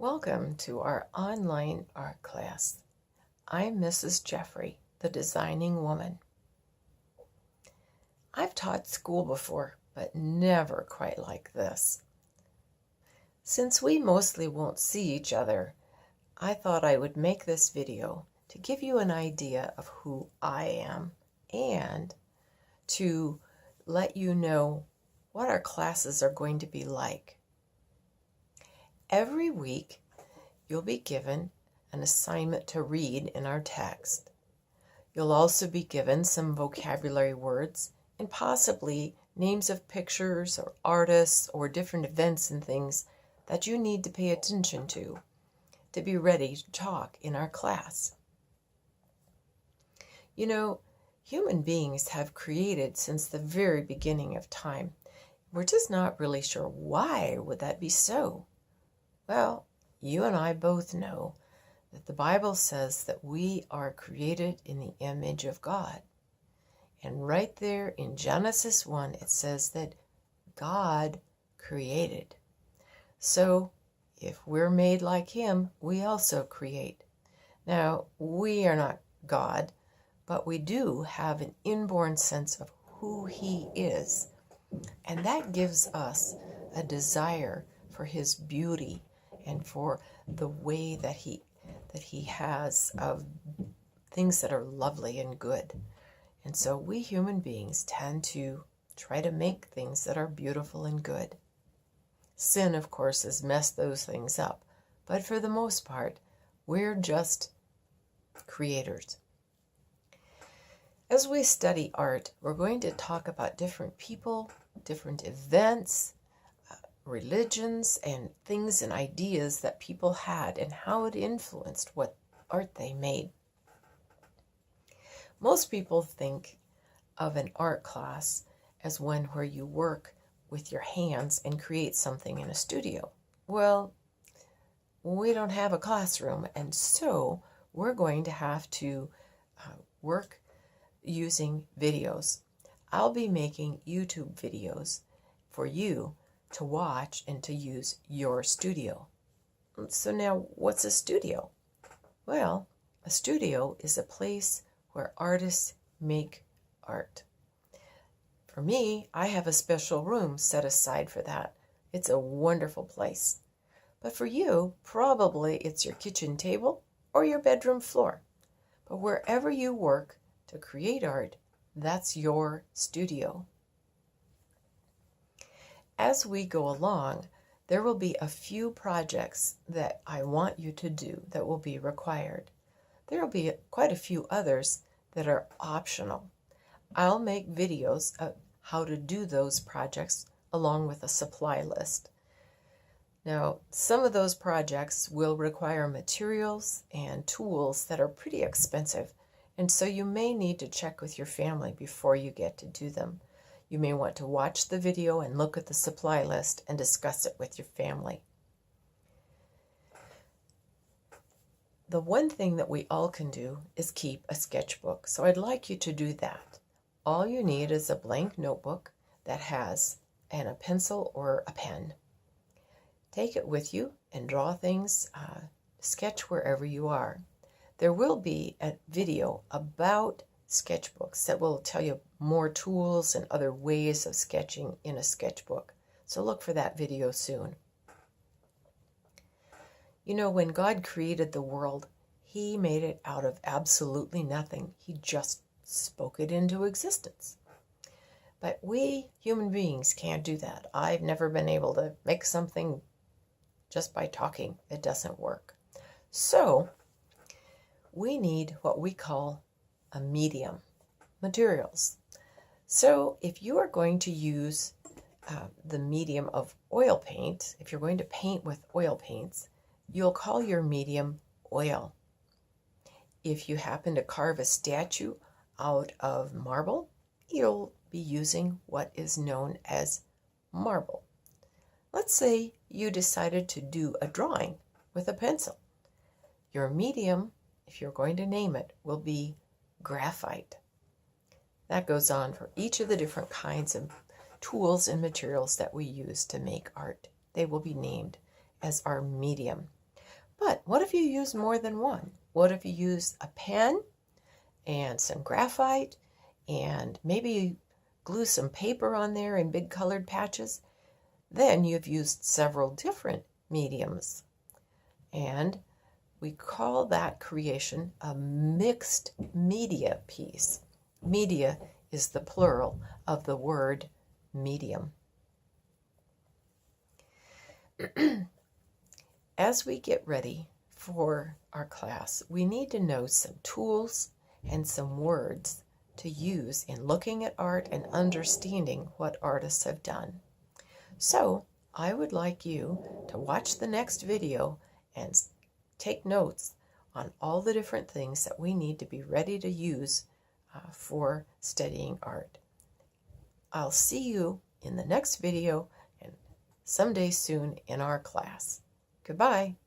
Welcome to our online art class. I'm Mrs. Jeffrey, the designing woman. I've taught school before, but never quite like this. Since we mostly won't see each other, I thought I would make this video to give you an idea of who I am and to let you know what our classes are going to be like. Every week, you'll be given an assignment to read in our text. You'll also be given some vocabulary words and possibly names of pictures or artists or different events and things that you need to pay attention to be ready to talk in our class. You know, human beings have created since the very beginning of time. We're just not really sure why would that be so. Well, you and I both know that the Bible says that we are created in the image of God. And right there in Genesis 1, it says that God created. So if we're made like Him, we also create. Now, we are not God, but we do have an inborn sense of who He is. And that gives us a desire for His beauty and for the way that he has of things that are lovely and good. And so we human beings tend to try to make things that are beautiful and good. Sin, of course, has messed those things up. But for the most part, we're just creators. As we study art, we're going to talk about different people, different events, religions, and things and ideas that people had and how it influenced what art they made. Most people think of an art class as one where you work with your hands and create something in a studio. Well, we don't have a classroom, and so we're going to have to work using videos. I'll be making YouTube videos for you to watch and to use your studio. So now, what's a studio? Well, a studio is a place where artists make art. For me, I have a special room set aside for that. It's a wonderful place. But for you, probably it's your kitchen table or your bedroom floor. But wherever you work to create art, that's your studio. As we go along, there will be a few projects that I want you to do that will be required. There will be quite a few others that are optional. I'll make videos of how to do those projects along with a supply list. Now, some of those projects will require materials and tools that are pretty expensive, and so you may need to check with your family before you get to do them. You may want to watch the video and look at the supply list and discuss it with your family. The one thing that we all can do is keep a sketchbook, so I'd like you to do that. All you need is a blank notebook that has a pencil or a pen. Take it with you and draw things, sketch wherever you are. There will be a video about sketchbooks that will tell you more tools and other ways of sketching in a sketchbook. So look for that video soon. You know, when God created the world, He made it out of absolutely nothing. He just spoke it into existence. But we human beings can't do that. I've never been able to make something just by talking. It doesn't work. So we need what we call a medium, materials. So if you are going to use the medium of oil paint, if you're going to paint with oil paints, you'll call your medium oil. If you happen to carve a statue out of marble, you'll be using what is known as marble. Let's say you decided to do a drawing with a pencil. Your medium, if you're going to name it, will be graphite. That goes on for each of the different kinds of tools and materials that we use to make art. They will be named as our medium. But what if you use more than one? What if you use a pen and some graphite and maybe glue some paper on there in big colored patches? Then you've used several different mediums. And we call that creation a mixed media piece. Media is the plural of the word medium. As we get ready for our class, we need to know some tools and some words to use in looking at art and understanding what artists have done. So I would like you to watch the next video and take notes on all the different things that we need to be ready to use for studying art. I'll see you in the next video and someday soon in our class. Goodbye.